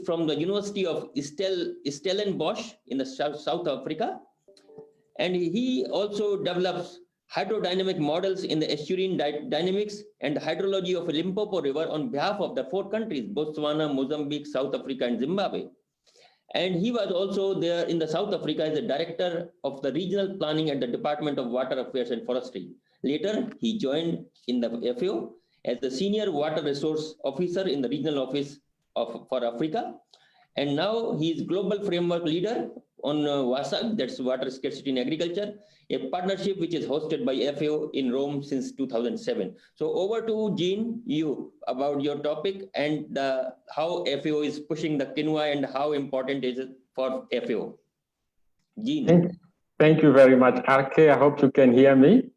from the University of Stellenbosch in the South Africa. And he also develops hydrodynamic models in the estuarine dynamics and hydrology of the Limpopo River on behalf of the 4 countries, Botswana, Mozambique, South Africa, and Zimbabwe. And he was also there in the South Africa as the director of the regional planning at the Department of Water Affairs and Forestry. Later, he joined in the FAO as the senior water resource officer in the regional office for Africa. And now he is global framework leader on WASAG, that's water scarcity in agriculture, a partnership which is hosted by FAO in Rome since 2007. So over to Jean, you about your topic and how FAO is pushing the quinoa and how important is it for FAO. Jean. Thank you very much, RK. I hope you can hear me.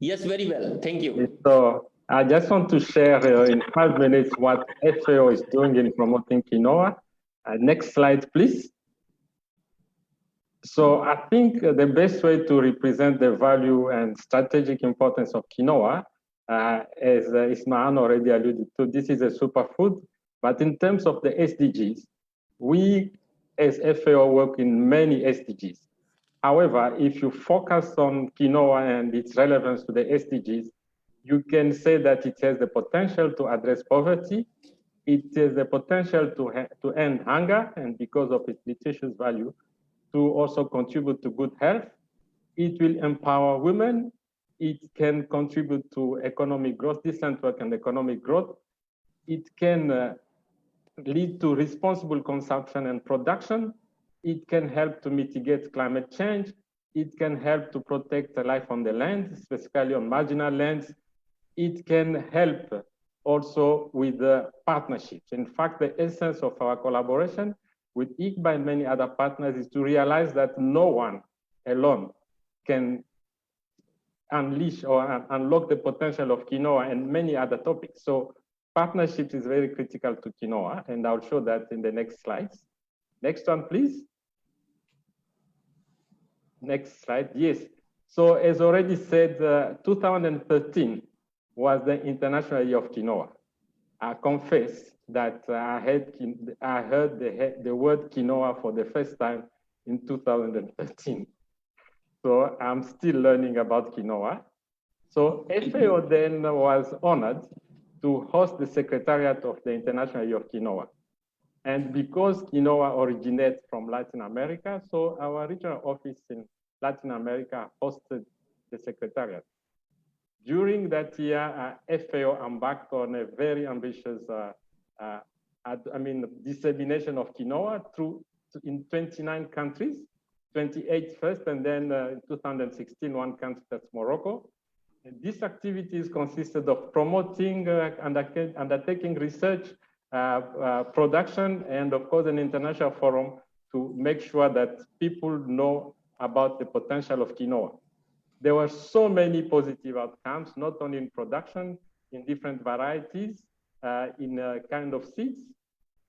Yes, very well. Thank you. So I just want to share in 5 minutes what FAO is doing in promoting quinoa. Next slide, please. So I think the best way to represent the value and strategic importance of quinoa, as Ismahan already alluded to, this is a superfood. But in terms of the SDGs, we as FAO work in many SDGs. However, if you focus on quinoa and its relevance to the SDGs, you can say that it has the potential to address poverty. It has the potential to end hunger, and because of its nutritious value, to also contribute to good health. It will empower women. It can contribute to economic growth, decent work and economic growth. It can lead to responsible consumption and production. It can help to mitigate climate change. It can help to protect the life on the land, specifically on marginal lands. It can help also with the partnerships. In fact, the essence of our collaboration with ICBA and many other partners is to realize that no one alone can unleash or unlock the potential of quinoa and many other topics. So partnerships is very critical to quinoa, and I'll show that in the next slides. Next one, please. Next slide, yes. So as already said, 2013 was the International Year of Quinoa. I confess that I heard the word quinoa for the first time in 2013. So I'm still learning about quinoa. So FAO then was honored to host the Secretariat of the International Year of Quinoa. And because quinoa originates from Latin America, so our regional office in Latin America hosted the Secretariat. During that year, FAO embarked on a very ambitious dissemination of quinoa in 29 countries, 28 first, and then in 2016, 1 country, that's Morocco. And these activities consisted of promoting, undertaking research, production, and of course, an international forum to make sure that people know about the potential of quinoa. There were so many positive outcomes, not only in production, in different varieties, in kind of seeds.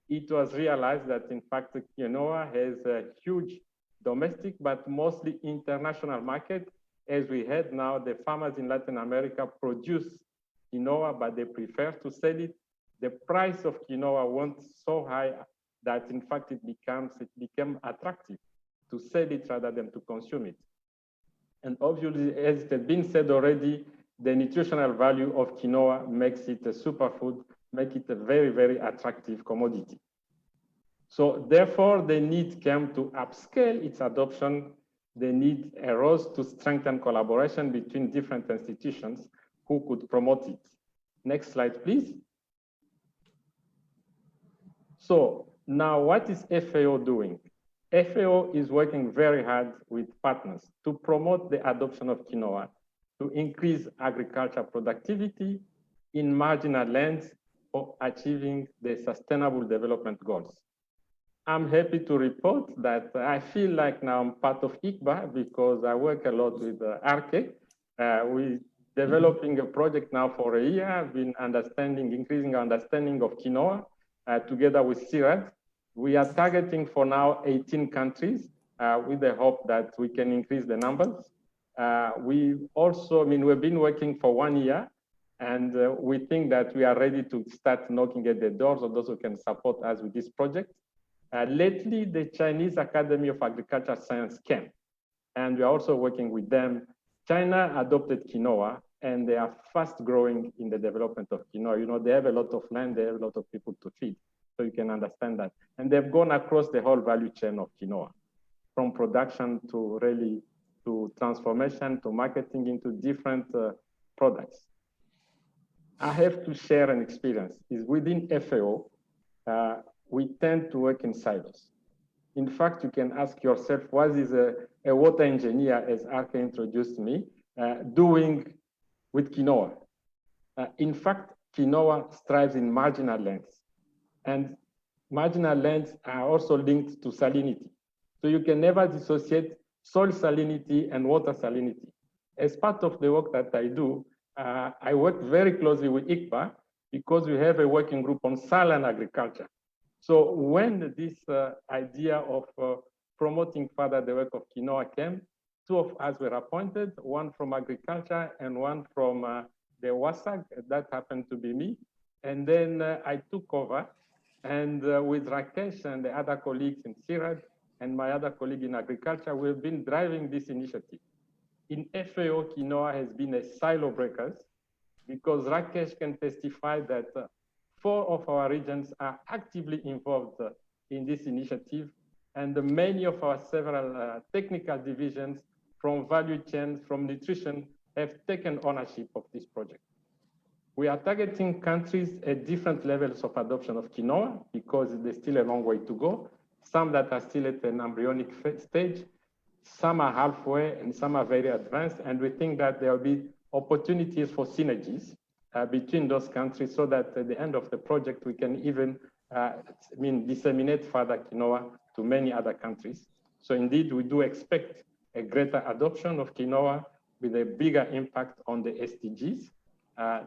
It was realized that, in fact, the quinoa has a huge domestic, but mostly international market. As we had now, the farmers in Latin America produce quinoa, but they prefer to sell it. The price of quinoa went so high that, in fact, it became attractive to sell it rather than to consume it. And obviously, as it has been said already, the nutritional value of quinoa makes it a superfood, make it a very, very attractive commodity. So therefore, the need came to upscale its adoption. The need arose to strengthen collaboration between different institutions who could promote it. Next slide, please. So now what is FAO doing? FAO is working very hard with partners to promote the adoption of quinoa, to increase agriculture productivity in marginal lands for achieving the Sustainable Development Goals. I'm happy to report that I feel like now I'm part of ICBA because I work a lot with RK. We're developing a project now for a year. I've been increasing our understanding of quinoa together with CIRAD. We are targeting for now 18 countries with the hope that we can increase the numbers. We've been working for 1 year And we think that we are ready to start knocking at the doors of those who can support us with this project. Lately, the Chinese Academy of Agriculture Science came, and we are also working with them. China adopted quinoa, and they are fast growing in the development of quinoa. You know, they have a lot of land, they have a lot of people to feed, so you can understand that. And they've gone across the whole value chain of quinoa, from production to really to transformation to marketing into different products. I have to share an experience. Is within FAO, we tend to work in silos. In fact, you can ask yourself, what is a water engineer, as Arke introduced me, doing with quinoa? In fact, quinoa thrives in marginal lands. And marginal lands are also linked to salinity. So you can never dissociate soil salinity and water salinity. As part of the work that I do, I work very closely with ICBA because we have a working group on saline agriculture. So when this idea of promoting further the work of quinoa came, two of us were appointed, one from agriculture and one from the WASAG, that happened to be me. And then I took over, and with Rakesh and the other colleagues in CIRAD and my other colleague in agriculture, we've been driving this initiative. In FAO, quinoa has been a silo breakers because Rakesh can testify that 4 of our regions are actively involved in this initiative, and many of our several technical divisions from value chains, from nutrition, have taken ownership of this project. We are targeting countries at different levels of adoption of quinoa because there's still a long way to go. Some that are still at an embryonic stage, some are halfway, and some are very advanced. And we think that there will be opportunities for synergies between those countries so that at the end of the project, we can even disseminate further quinoa to many other countries. So indeed, we do expect a greater adoption of quinoa with a bigger impact on the SDGs.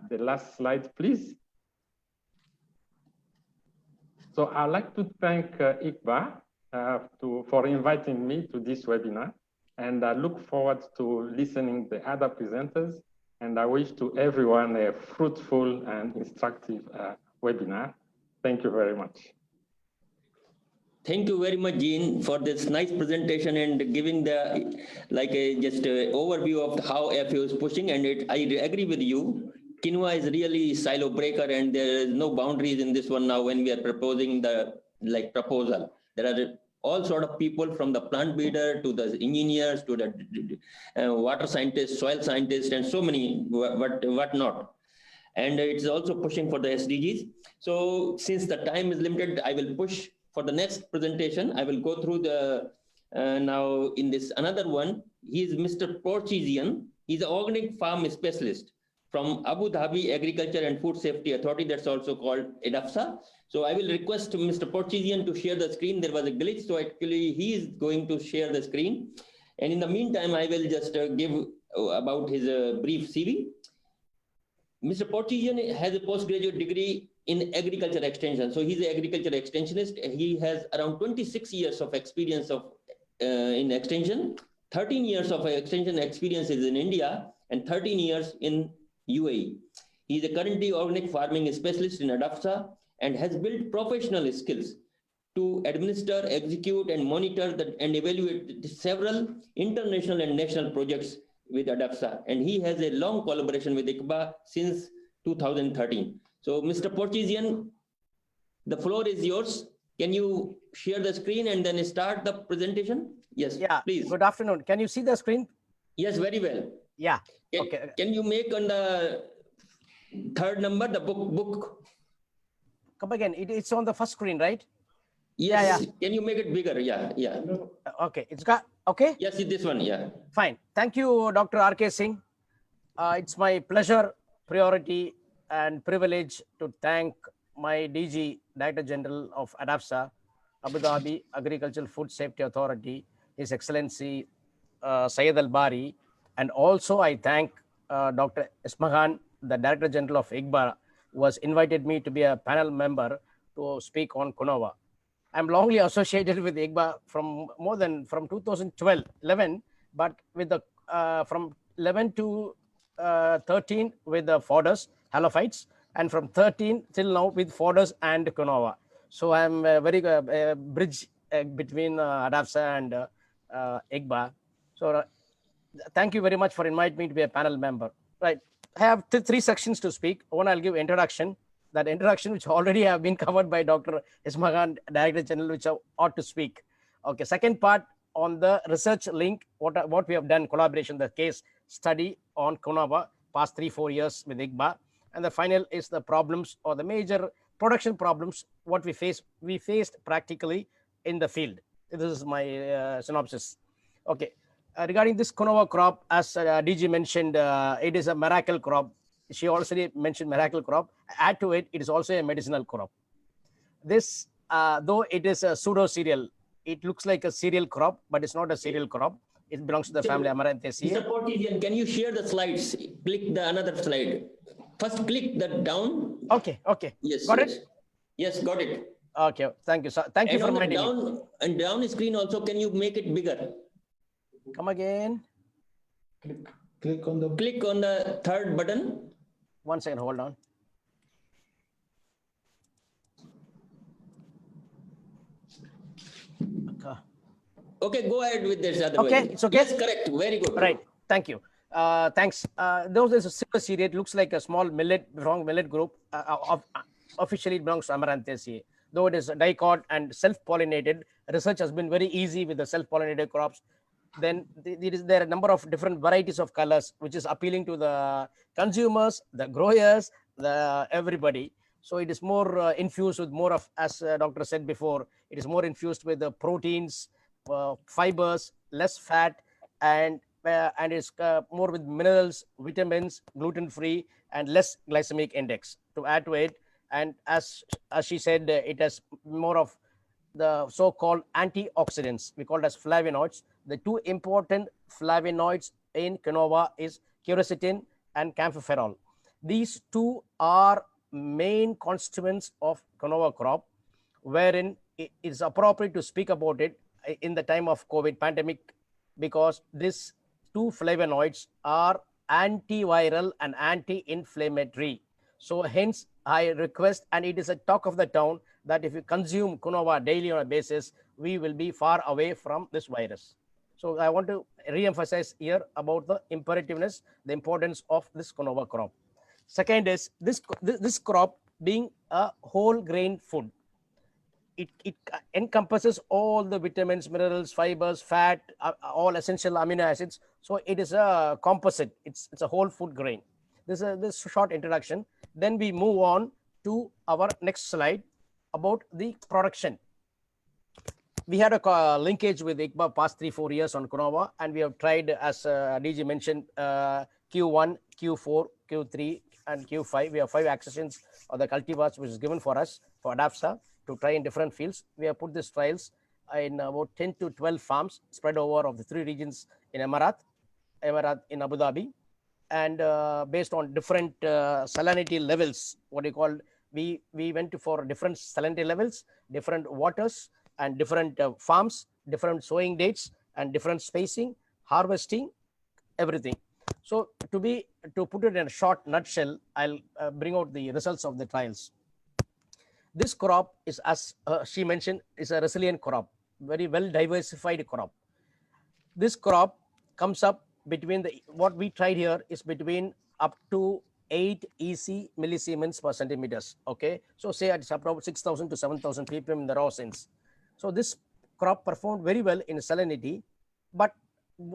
The last slide, please. So I'd like to thank ICBA for inviting me to this webinar, and I look forward to listening to the other presenters, and I wish to everyone a fruitful and instructive webinar. Thank you very much. Thank you very much, Jean, for this nice presentation and giving the just overview of how FAO is pushing. And I agree with you. Quinoa is really silo breaker, and there is no boundaries in this one now when we are proposing the proposal. There are all sort of people from the plant breeder to the engineers to the water scientists, soil scientists, and so many what not. And it's also pushing for the SDGs. So since the time is limited, I will push for the next presentation. I will go through the now in this another one. He is Mr. Porchisian. He's an organic farm specialist from Abu Dhabi Agriculture and Food Safety Authority, that's also called EDAFSA. So I will request Mr. Porchisian to share the screen. There was a glitch, so actually he is going to share the screen. And in the meantime, I will just give about his brief CV. Mr. Porchisian has a postgraduate degree in agriculture extension. So he's an agriculture extensionist. He has around 26 years of experience in extension. 13 years of extension experience is in India and 13 years in UAE. He is a currently organic farming specialist in ADAFSA and has built professional skills to administer, execute, and monitor and evaluate several international and national projects with ADAFSA. And he has a long collaboration with ICBA since 2013. So, Mr. Porchisian, the floor is yours. Can you share the screen and then start the presentation? Yes, yeah, please. Good afternoon. Can you see the screen? Yes, very well. Yeah. Okay. Can you make on the third number, the book? Come again. It's on the first screen, right? Yes. Yeah. Can you make it bigger? Yeah. Okay. It's got, okay? Yes, this one, yeah. Fine. Thank you, Dr. R.K. Singh. It's my pleasure, priority, and privilege to thank my DG, Director General of ADAFSA, Abu Dhabi Agricultural Food Safety Authority, His Excellency Syed Al-Bari. And also I thank Dr. Ismahan, the Director General of ICBA, who has invited me to be a panel member to speak on Quinoa. I'm longly associated with ICBA from 2011, but with the from 11 to 13 with the FODUS, halophytes, and from 13 till now with fodders and Quinoa. So I'm very bridge between Adapsa and IGBA. So thank you very much for inviting me to be a panel member. Right, I have three sections to speak. One, I'll give introduction. That introduction, which already have been covered by Dr. Ismagan, Director General, which I ought to speak. Okay, second part on the research link, what we have done, collaboration, the case study on Quinoa, past 3-4 years with IGBA. And the final is the problems or the major production problems, what we faced practically in the field. This is my synopsis. Okay. Regarding this Quinoa crop, as DG mentioned, it is a miracle crop. She already mentioned miracle crop. Add to it, it is also a medicinal crop. This, though it is a pseudo cereal, it looks like a cereal crop, but it's not a cereal crop. It belongs to the family Amarantaceae. Mr. Portesian, can you share the slides? Click the another slide. First, click that down. Okay. Yes. Got yes. it? Yes, got it. Okay. Thank you, sir. Thank you for reminding me. And down screen also, can you make it bigger? Come again. Click on the third button. 1 second, hold on. Okay, go ahead with this. Okay, it's okay. Yes, correct. Very good. Right. Thank you. Thanks. Those is a silver cereal. It looks like a small wrong millet group. Officially, it belongs to Amarantaceae. Though it is dicot and self-pollinated, research has been very easy with the self-pollinated crops. Then there are a number of different varieties of colors, which is appealing to the consumers, the growers, everybody. So it is more infused with more of, as doctor said before, it is more infused with the proteins, fibers, less fat, and it's more with minerals, vitamins, gluten-free, and less glycemic index. To add to it, and as she said, it has more of the so-called antioxidants. We call it as flavonoids. The two important flavonoids in quinoa is quercetin and camphorol. These two are main constituents of quinoa crop, wherein it is appropriate to speak about it in the time of COVID pandemic, because these two flavonoids are antiviral and anti-inflammatory. So hence I request, and it is a talk of the town, that if you consume quinoa daily on a basis, we will be far away from this virus. So I want to re-emphasize here about the imperativeness, the importance of this quinoa crop. Second is this crop being a whole grain food. It encompasses all the vitamins, minerals, fibers, fat, all essential amino acids. So it is a composite. It's a whole food grain. This short introduction. Then we move on to our next slide about the production. We had a linkage with IGBA past 3-4 years on quinoa, and we have tried, as DG mentioned, Q1, Q4, Q3, and Q5. We have 5 accessions of the cultivars which is given for us for ADAPSA to try in different fields. We have put these trials in about 10 to 12 farms spread over of the 3 regions in Emirat in Abu Dhabi, and based on different salinity levels, we went for different salinity levels, different waters, and different farms, different sowing dates, and different spacing, harvesting, everything. So to put it in a short nutshell, I'll bring out the results of the trials. This crop is, as she mentioned, is a resilient crop, very well diversified crop. This crop comes up between what we tried here is between up to 8 EC millisiemens per centimeters. Okay, so say it's about 6,000 to 7,000 ppm in the raw sense. So this crop performed very well in salinity, but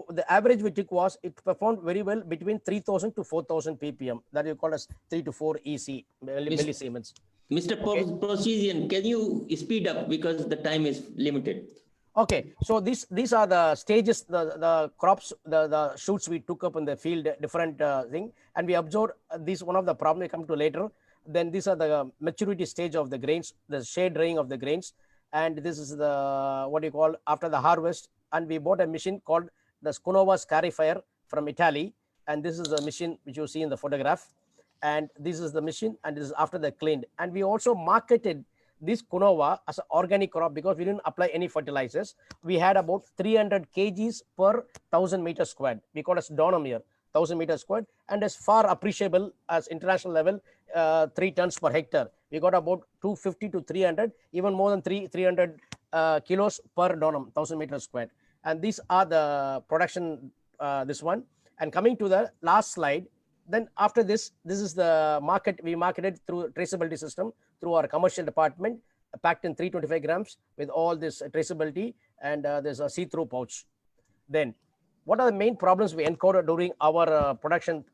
the average we took was it performed very well between 3,000 to 4,000 ppm. That you call as 3 to 4 EC millisiemens. Mr. Portesian, can you speed up because the time is limited? Okay, so these are the stages, the crops, the shoots we took up in the field, different thing, and we observed this one of the problems we come to later. Then these are the maturity stage of the grains, the shade drying of the grains, and this is the what you call after the harvest. And we bought a machine called the Quinoa scarifier from Italy, and this is the machine which you see in the photograph, and this is the machine, and this is after the cleaned. And we also marketed this quinoa as an organic crop because we didn't apply any fertilizers. We had about 300 kgs per 1,000 meters squared. We call it as donum here. 1,000 meters squared, and is far appreciable as international level, 3 tons per hectare. We got about 250 to 300, even more than 300 kilos per dönum, 1,000 meters squared. And these are the production, this one. And coming to the last slide, then after this, this is the market. We marketed through traceability system through our commercial department, packed in 325 grams with all this traceability, and there's a see-through pouch. Then what are the main problems we encountered during our production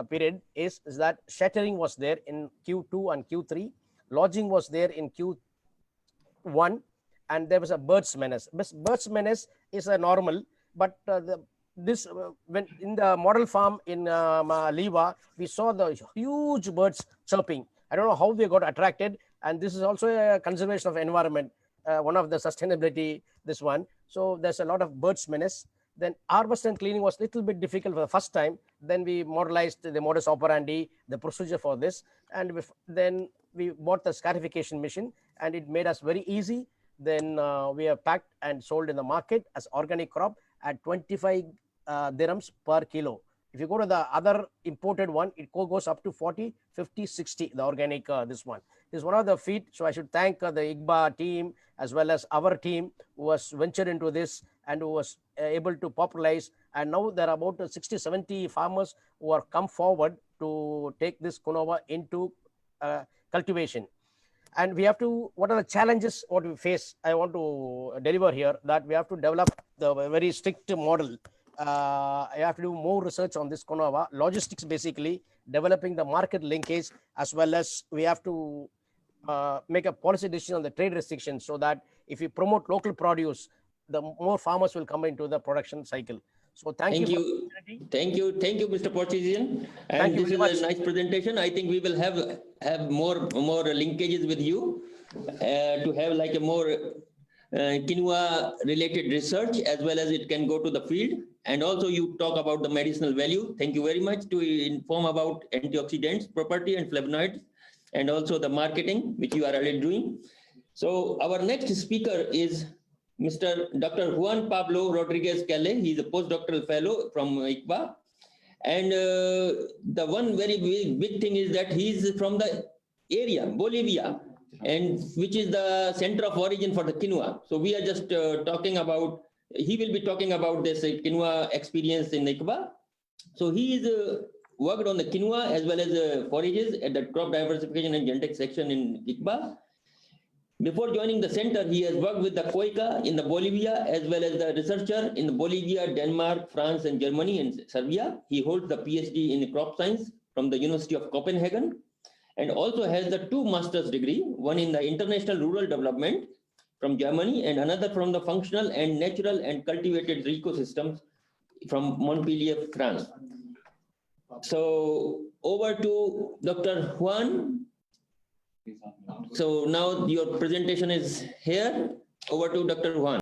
period is that shattering was there in Q2 and Q3, lodging was there in Q1, and there was a bird's menace. Bird's menace is a normal, but when in the model farm in Liva, we saw the huge birds chirping. I don't know how they got attracted, and this is also a conservation of environment, one of the sustainability, this one. So there's a lot of birds menace. Then harvest and cleaning was a little bit difficult for the first time. Then we modelized the modus operandi, the procedure for this, and then we bought the scarification machine, and it made us very easy. Then we have packed and sold in the market as organic crop at 25 dirhams per kilo. If you go to the other imported one, it goes up to 40, 50, 60, the organic, this one. This is one of the feet. So I should thank the IGBA team as well as our team who was ventured into this and who was able to popularize. And now there are about 60, 70 farmers who are come forward to take this Quinoa into cultivation. And we have to, what are the challenges what we face? I want to deliver here that we have to develop the very strict model. I have to do more research on this Quinoa, logistics basically, developing the market linkage, as well as we have to make a policy decision on the trade restrictions so that if we promote local produce, the more farmers will come into the production cycle. So thank you. Thank you, Mr. Portuguesian. And this is a nice presentation. I think we will have more linkages with you to have like a more quinoa related research, as well as it can go to the field. And also you talk about the medicinal value. Thank you very much to inform about antioxidants property and flavonoids, and also the marketing, which you are already doing. So our next speaker is Mr. Dr. Juan Pablo Rodriguez Calle. He is a postdoctoral fellow from ICBA. And the one very big thing is that he is from the area, Bolivia, and which is the center of origin for the quinoa. So we are just talking about, he will be talking about this quinoa experience in ICBA. So he is worked on the quinoa as well as forages at the crop diversification and genetics section in ICBA. Before joining the center, he has worked with the COICA in the Bolivia, as well as the researcher in the Bolivia, Denmark, France, and Germany, and Serbia. He holds the PhD in crop science from the University of Copenhagen, and also has the 2 master's degree, one in the international rural development from Germany, and another from the functional and natural and cultivated ecosystems from Montpellier, France. So over to Dr. Juan. So now your presentation is here. Over to Dr. Juan.